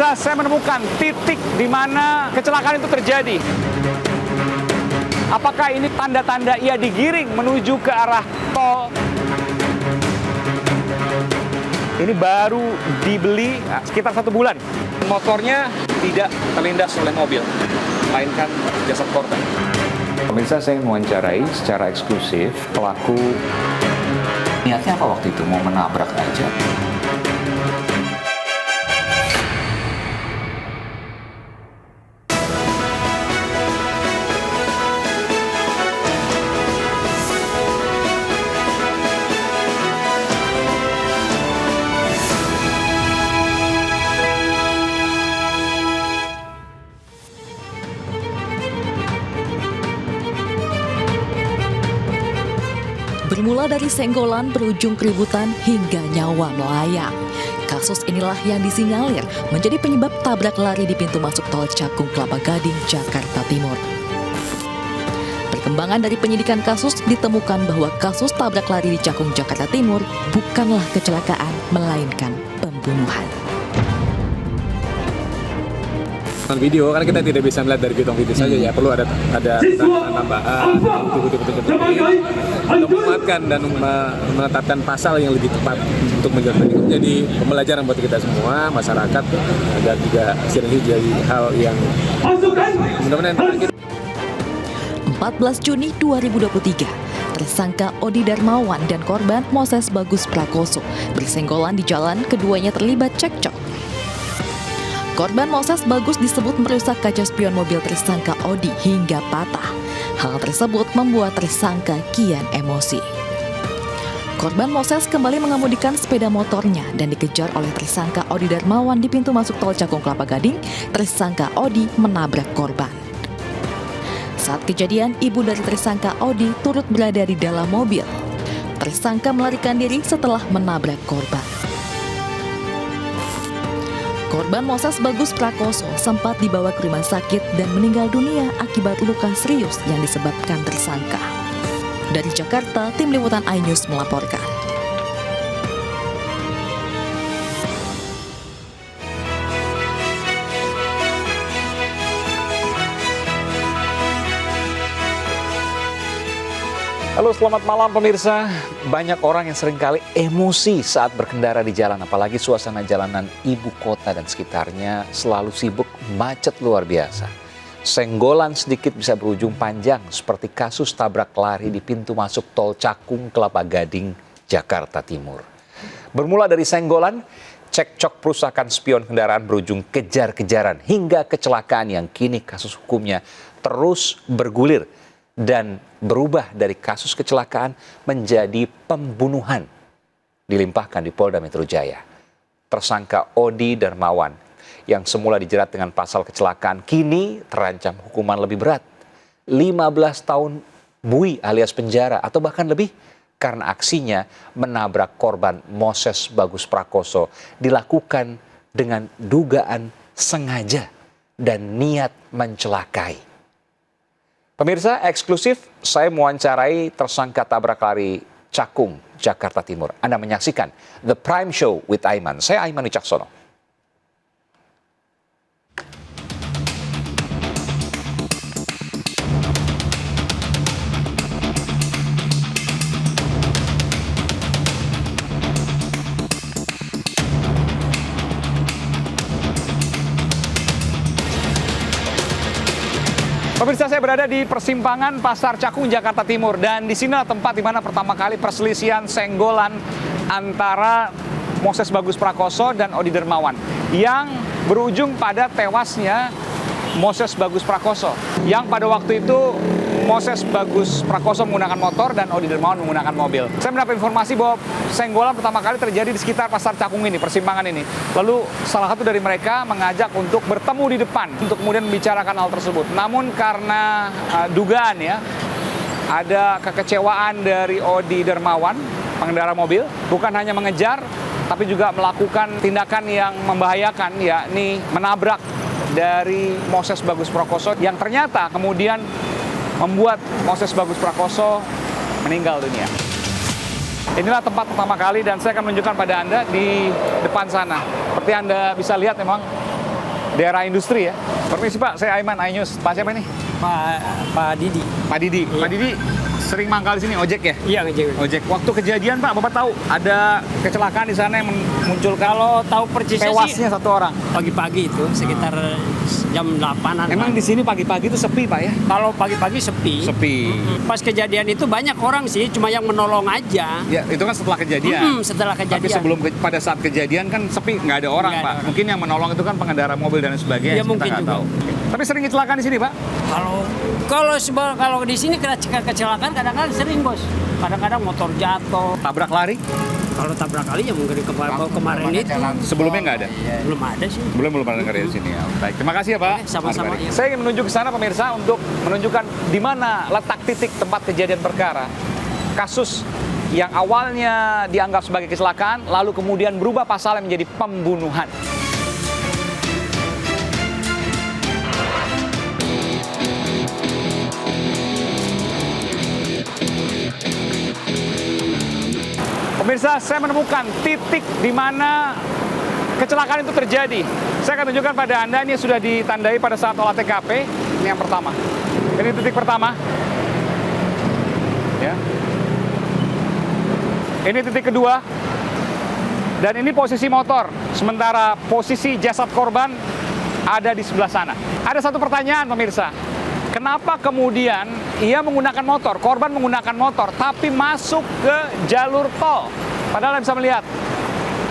Pemirsa, saya menemukan titik di mana kecelakaan itu terjadi. Apakah ini tanda-tanda ia digiring menuju ke arah tol? Ini baru dibeli sekitar 1 bulan. Motornya tidak terlindas oleh mobil, melainkan jasad korban. Pemirsa, saya mewawancarai secara eksklusif pelaku. Niatnya apa waktu itu? Mau menabrak aja? Bermula dari senggolan berujung keributan hingga nyawa melayang. Kasus inilah yang disinyalir menjadi penyebab tabrak lari di pintu masuk tol Cakung Kelapa Gading, Jakarta Timur. Perkembangan dari penyidikan kasus ditemukan bahwa kasus tabrak lari di Cakung, Jakarta Timur bukanlah kecelakaan, melainkan pembunuhan. Video karena kita tidak bisa melihat dari video saja ya, perlu ada tambahan bukti-bukti untuk menguatkan dan menetapkan pasal yang lebih tepat untuk menjadi pembelajaran buat kita semua masyarakat, dan juga akhirnya jadi hal yang mudah-mudahan terakhir. 14 Juni 2023, tersangka Odi Darmawan dan korban Moses Bagus Prakoso bersenggolan di jalan, keduanya terlibat cekcok. Korban Moses Bagus disebut merusak kaca spion mobil tersangka Odi hingga patah. Hal tersebut membuat tersangka kian emosi. Korban Moses kembali mengemudikan sepeda motornya dan dikejar oleh tersangka Odi Darmawan di pintu masuk tol Cakung Kelapa Gading. Tersangka Odi menabrak korban. Saat kejadian, ibu dari tersangka Odi turut berada di dalam mobil. Tersangka melarikan diri setelah menabrak korban. Korban Moses Bagus Prakoso sempat dibawa ke rumah sakit dan meninggal dunia akibat luka serius yang disebabkan tersangka. Dari Jakarta, tim liputan iNews melaporkan. Halo, selamat malam pemirsa. Banyak orang yang seringkali emosi saat berkendara di jalan, apalagi suasana jalanan ibu kota dan sekitarnya selalu sibuk macet luar biasa. Senggolan sedikit bisa berujung panjang seperti kasus tabrak lari di pintu masuk tol Cakung Kelapa Gading, Jakarta Timur. Bermula dari senggolan, cekcok perusakan spion kendaraan berujung kejar-kejaran hingga kecelakaan yang kini kasus hukumnya terus bergulir dan berubah dari kasus kecelakaan menjadi pembunuhan, dilimpahkan di Polda Metro Jaya. Tersangka Odi Darmawan yang semula dijerat dengan pasal kecelakaan kini terancam hukuman lebih berat, 15 tahun bui alias penjara atau bahkan lebih, karena aksinya menabrak korban Moses Bagus Prakoso dilakukan dengan dugaan sengaja dan niat mencelakai. Pemirsa, eksklusif saya mewawancarai tersangka tabrak lari Cakung, Jakarta Timur. Anda menyaksikan The Prime Show with Aiman. Saya Aiman Wicaksono. Pemirsa, saya berada di persimpangan Pasar Cakung, Jakarta Timur, dan di sinilah tempat di mana pertama kali perselisihan senggolan antara Moses Bagus Prakoso dan Odi Darmawan yang berujung pada tewasnya Moses Bagus Prakoso, yang pada waktu itu Moses Bagus Prakoso menggunakan motor dan Odi Darmawan menggunakan mobil. Saya mendapat informasi bahwa senggolan pertama kali terjadi di sekitar Pasar Cakung ini, persimpangan ini. Lalu salah satu dari mereka mengajak untuk bertemu di depan untuk kemudian membicarakan hal tersebut. Namun karena dugaan ya, ada kekecewaan dari Odi Darmawan, pengendara mobil, bukan hanya mengejar, tapi juga melakukan tindakan yang membahayakan, yakni menabrak dari Moses Bagus Prakoso yang ternyata kemudian membuat Moses Bagus Prakoso meninggal dunia. Inilah tempat pertama kali dan saya akan menunjukkan pada Anda di depan sana. Seperti Anda bisa lihat memang daerah industri ya. Permisi Pak, saya Aiman, iNews. Pak siapa ini? Pak Didi. Pak Didi. Iya. Pak Didi sering mangkal di sini, ojek ya? Iya, ngejek. Ojek. Waktu kejadian Pak, Bapak tahu ada kecelakaan di sana yang memunculkan Kalau tahu persisnya tewasnya sih satu orang. pagi-pagi itu sekitar jam 8-an. Emang di sini pagi-pagi itu sepi Pak ya? Kalau pagi-pagi sepi. Sepi. Pas kejadian itu banyak orang sih, cuma yang menolong aja. Ya, itu kan setelah kejadian. Setelah Tapi kejadian. sebelum pada saat kejadian kan sepi, nggak ada orang Nggak ada Pak. orang. Mungkin yang menolong itu kan pengendara mobil dan sebagainya. Ya, mungkin kita nggak juga. tahu. Tapi sering kecelakaan di sini Pak? Kalau di sini kecelakaan kadang-kadang sering bos. Kadang-kadang motor jatuh. Tabrak lari? Kalau tabrak kali ya mungkin kemarin itu Sebelumnya nggak ada? belum ada sih. Belum pernah dengar di sini ya. Baik, terima kasih ya Pak. Oke, sama-sama, Mari. iya. Saya ingin menuju ke sana pemirsa untuk menunjukkan di mana letak titik tempat kejadian perkara. Kasus yang awalnya dianggap sebagai kecelakaan, lalu kemudian berubah pasalnya menjadi pembunuhan. Pemirsa, saya menemukan titik di mana kecelakaan itu terjadi. Saya akan tunjukkan pada Anda, ini sudah ditandai pada saat olah TKP. Ini yang pertama. Ini titik pertama. Ya. Ini titik kedua. Dan ini posisi motor. Sementara posisi jasad korban ada di sebelah sana. Ada satu pertanyaan pemirsa. Kenapa kemudian ia menggunakan motor, korban menggunakan motor, tapi masuk ke jalur tol? Padahal Anda bisa melihat,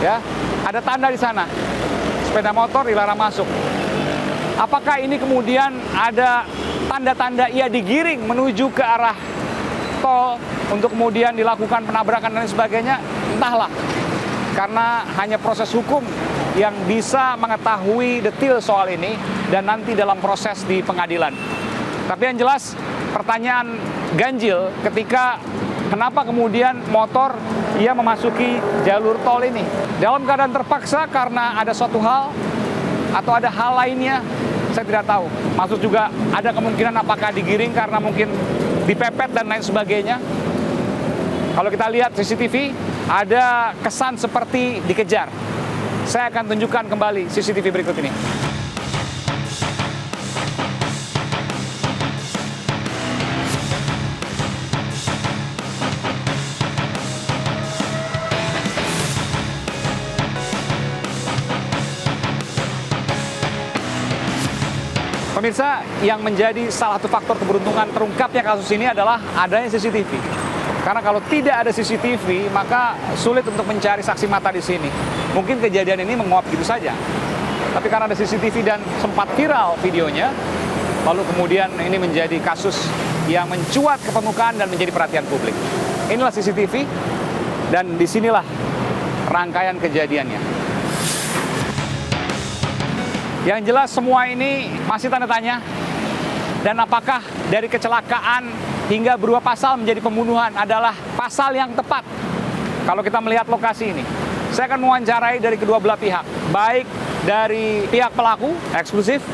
ya, ada tanda di sana. Sepeda motor dilarang masuk. Apakah ini kemudian ada tanda-tanda ia digiring menuju ke arah tol untuk kemudian dilakukan penabrakan dan sebagainya? Entahlah. Karena hanya proses hukum yang bisa mengetahui detail soal ini dan nanti dalam proses di pengadilan. Tapi yang jelas pertanyaan ganjil ketika kenapa kemudian motor ia memasuki jalur tol ini. Dalam keadaan terpaksa karena ada suatu hal atau ada hal lainnya, saya tidak tahu. Maksud juga ada kemungkinan apakah digiring karena mungkin dipepet dan lain sebagainya. Kalau kita lihat CCTV, ada kesan seperti dikejar. Saya akan tunjukkan kembali CCTV berikut ini. Pemirsa, yang menjadi salah satu faktor keberuntungan terungkapnya kasus ini adalah adanya CCTV. Karena kalau tidak ada CCTV, maka sulit untuk mencari saksi mata di sini. Mungkin kejadian ini menguap gitu saja. Tapi karena ada CCTV dan sempat viral videonya, lalu kemudian ini menjadi kasus yang mencuat ke permukaan dan menjadi perhatian publik. Inilah CCTV, dan disinilah rangkaian kejadiannya. Yang jelas semua ini masih tanda tanya. Dan apakah dari kecelakaan hingga berubah pasal menjadi pembunuhan adalah pasal yang tepat? Kalau kita melihat lokasi ini, saya akan mewawancarai dari kedua belah pihak. Baik dari pihak pelaku, eksklusif,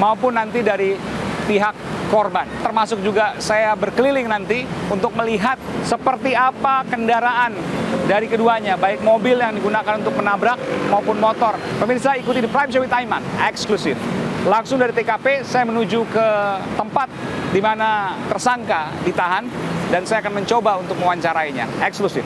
maupun nanti dari pihak korban. Termasuk juga saya berkeliling nanti untuk melihat seperti apa kendaraan dari keduanya, baik mobil yang digunakan untuk menabrak maupun motor. Pemirsa, ikuti The Prime Show with Aiman, eksklusif. Langsung dari TKP, saya menuju ke tempat di mana tersangka ditahan, dan saya akan mencoba untuk mewawancarainya, eksklusif.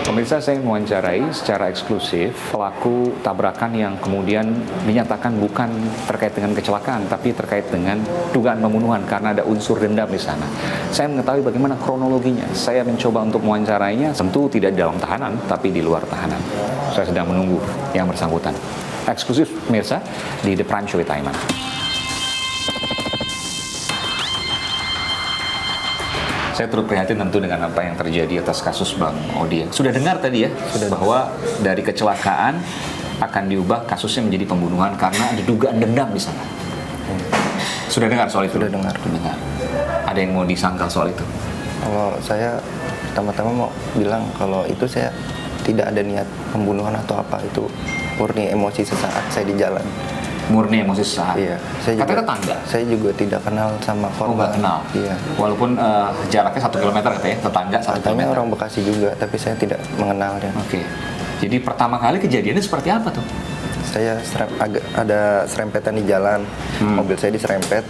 Pemirsa, saya mewawancarai secara eksklusif pelaku tabrakan yang kemudian dinyatakan bukan terkait dengan kecelakaan, tapi terkait dengan dugaan pembunuhan karena ada unsur dendam di sana. Saya mengetahui bagaimana kronologinya. Saya mencoba untuk mewawancarainya, tentu tidak di dalam tahanan, tapi di luar tahanan. Saya sedang menunggu yang bersangkutan. Eksklusif, pemirsa, di The Prime Show with Aiman. Saya turut prihatin tentu dengan apa yang terjadi atas kasus Bang Odi. Sudah dengar tadi ya, bahwa dari kecelakaan akan diubah kasusnya menjadi pembunuhan karena ada dugaan dendam di sana. Sudah dengar soal itu? Sudah dengar. Ada yang mau disangkal soal itu? Kalau saya pertama-tama mau bilang kalau itu saya tidak ada niat pembunuhan atau apa, itu murni emosi sesaat saya di jalan. Murni emosi sesaat. Iya. Saya Katanya juga, tetangga. saya juga tidak kenal sama Oh, korban. nggak kenal. Iya. Walaupun jaraknya 1 kilometer katanya, tetangga 1 Katanya kilometer. orang Bekasi juga, tapi saya tidak mengenalnya. Oke. Jadi pertama kali kejadiannya seperti apa tuh? Saya ada serempetan di jalan, mobil saya diserempet.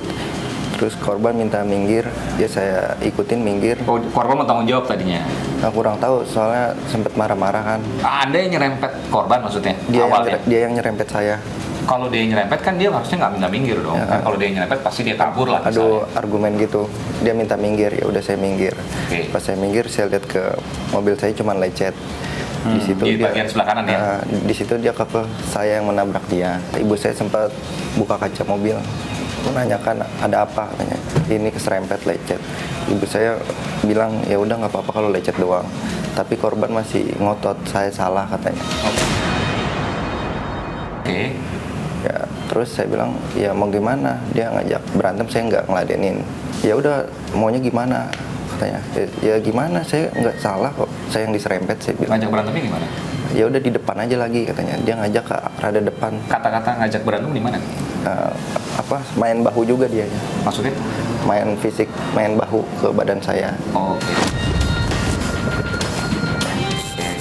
Terus korban minta minggir, ya saya ikutin minggir. Oh, korban mau tanggung jawab tadinya. Nah, kurang tahu soalnya sempat marah-marah kan. Anda yang nyerempet korban maksudnya? Awalnya. Dia yang nyerempet saya. Kalau dia yang nyerempet kan dia harusnya nggak minggir dong. Ya, Kan kalau dia yang nyerempet pasti dia kabur lah. Aduh, misalnya. argumen gitu. Dia minta minggir, ya udah saya minggir. Oke. Pas saya minggir, saya lihat ke mobil saya cuma lecet. Di situ di bagian sebelah kanan ya? Di situ dia ke saya yang menabrak dia. Ibu saya sempat buka kaca mobil, menanyakan ada apa katanya. Ini keserempet lecet. Ibu saya bilang ya udah nggak apa-apa kalau lecet doang. Tapi korban masih ngotot saya salah katanya. Oke. Ya, terus saya bilang ya mau gimana, dia ngajak berantem, saya nggak ngeladenin. Ya udah maunya gimana katanya. Ya gimana, saya nggak salah kok, saya yang diserempet, saya bilang. Ngajak berantemnya gimana? Ya udah di depan aja lagi katanya. Dia ngajak ke rada depan. Kata-kata ngajak berantem di mana? Main bahu juga dia. Maksudnya? Main fisik, main bahu ke badan saya. Oh, oke.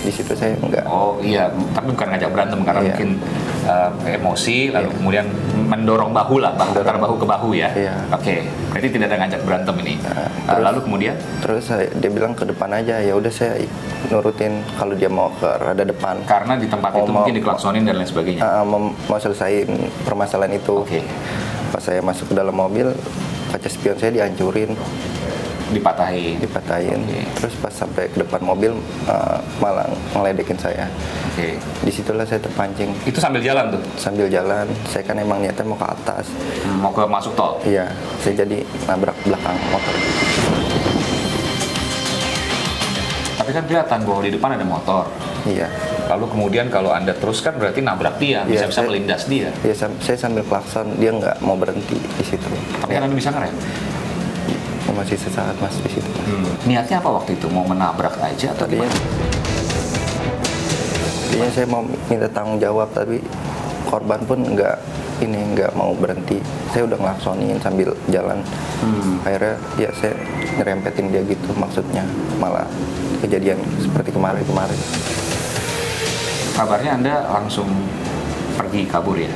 Di situ saya enggak. Oh iya, tapi bukan ngajak berantem karena Iya. mungkin emosi lalu Iya. kemudian mendorong bahu lah, antara bahu ke bahu ya. Iya. Oke, berarti tidak ada ngajak berantem ini. terus- Lalu kemudian Terus dia bilang ke depan aja. Ya udah saya nurutin kalau dia mau ke rada depan. karena di tempat itu mungkin diklaksonin dan lain sebagainya. Mau selesaiin permasalahan itu. Oke. Pas saya masuk ke dalam mobil, kaca spion saya dihancurin, Dipatahin. dipatahin. Oke. Terus pas sampai ke depan mobil malah ngeledekin saya. Oke. Disitulah saya terpancing. Itu sambil jalan tuh, Sambil jalan, saya kan emang niatnya mau ke atas. mau ke masuk tol. Iya, saya jadi nabrak belakang motor. Tapi kan kelihatan bahwa di depan ada motor. Iya. Lalu kemudian kalau Anda teruskan berarti nabrak dia, Iya, bisa-bisa saya- melindas dia. Ya, saya sambil klakson, dia nggak mau berhenti di situ. Tapi kan Anda bisa ngerem. Masih sesaat mas di situ. Niatnya apa waktu itu? Mau menabrak aja atau Tadinya, gimana? tadinya saya mau minta tanggung jawab, tapi korban pun nggak mau berhenti. Saya udah ngelaksonin sambil jalan. Akhirnya ya saya nyerempetin dia gitu, maksudnya malah kejadian seperti kemarin. Kabarnya Anda langsung pergi kabur ya?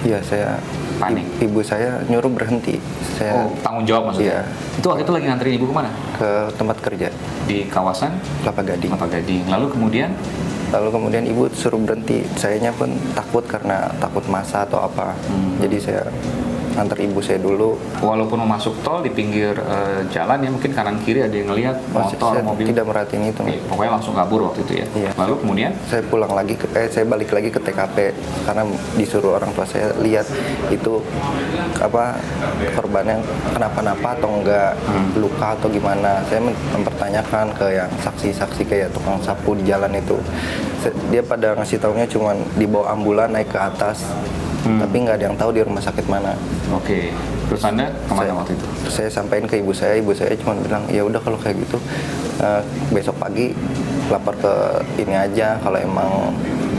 Iya, saya Panik. ibu saya nyuruh berhenti. Saya Oh, tanggung jawab maksudnya? Iya. Itu waktu itu lagi nganterin ibu kemana? ke tempat kerja Di kawasan Kelapa Gading. Kelapa Gading. Lalu kemudian Lalu kemudian ibu suruh berhenti. Sayanya pun takut karena takut masa atau apa. Jadi saya antar ibu saya dulu. walaupun mau masuk tol di pinggir jalan ya mungkin kanan kiri ada yang ngelihat motor, Saya mobil. tidak merhatiin itu. Oke, pokoknya langsung kabur waktu itu ya. Iya. Lalu kemudian Saya pulang lagi saya balik lagi ke TKP karena disuruh orang tua saya lihat itu korbannya kenapa-napa atau enggak, luka atau gimana. Saya mempertanyakan ke yang saksi-saksi kayak tukang sapu di jalan itu. Dia pada ngasih taunya cuman dibawa ambulan naik ke atas. Tapi nggak ada yang tahu di rumah sakit mana. oke. Terus Anda kemana waktu itu? Saya sampaikan ke ibu saya cuma bilang ya udah kalau kayak gitu besok pagi lapor ke ini aja kalau emang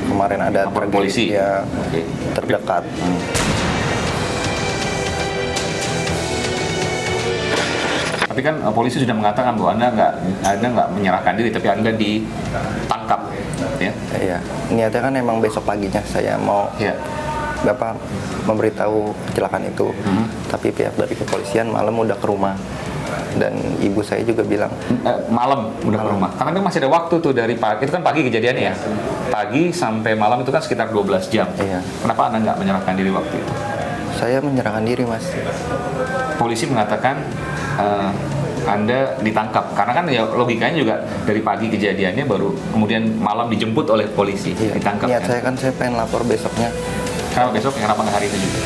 kemarin ada Lapor tragedi polisi? ya Oke. terdekat. Tapi kan polisi sudah mengatakan bahwa Anda nggak menyerahkan diri, tapi Anda ditangkap, ya? Iya, niatnya kan emang besok paginya saya mau Ya. memberitahu kecelakaan itu. Tapi pihak dari kepolisian malam udah ke rumah. Dan ibu saya juga bilang, Malam udah ke rumah. Karena kan masih ada waktu tuh dari pagi, itu kan pagi kejadiannya ya. Pagi sampai malam itu kan sekitar 12 jam. Iya. Kenapa Anda nggak menyerahkan diri waktu itu? saya menyerahkan diri mas. Polisi mengatakan Anda ditangkap karena kan ya logikanya juga dari pagi kejadiannya baru kemudian malam dijemput oleh polisi Iya. ditangkap Niat kan? saya pengen lapor besoknya. Kenapa besok? Kenapa nggak hari itu juga?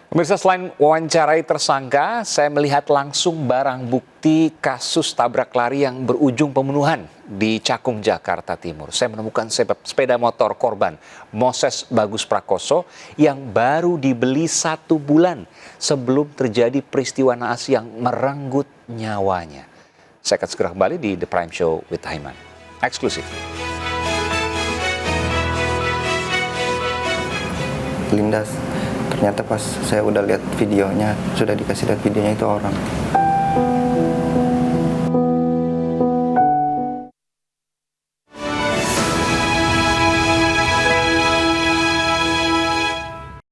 Pemirsa, selain wawancarai tersangka, saya melihat langsung barang bukti kasus tabrak lari yang berujung pembunuhan di Cakung, Jakarta Timur. Saya menemukan sepeda motor korban Moses Bagus Prakoso yang baru dibeli 1 bulan sebelum terjadi peristiwa naas yang merenggut nyawanya. Saya akan segera kembali di The Prime Show with Haiman. Eksklusif. Lindas. Ternyata pas saya udah lihat videonya, sudah dikasih lihat videonya itu orang.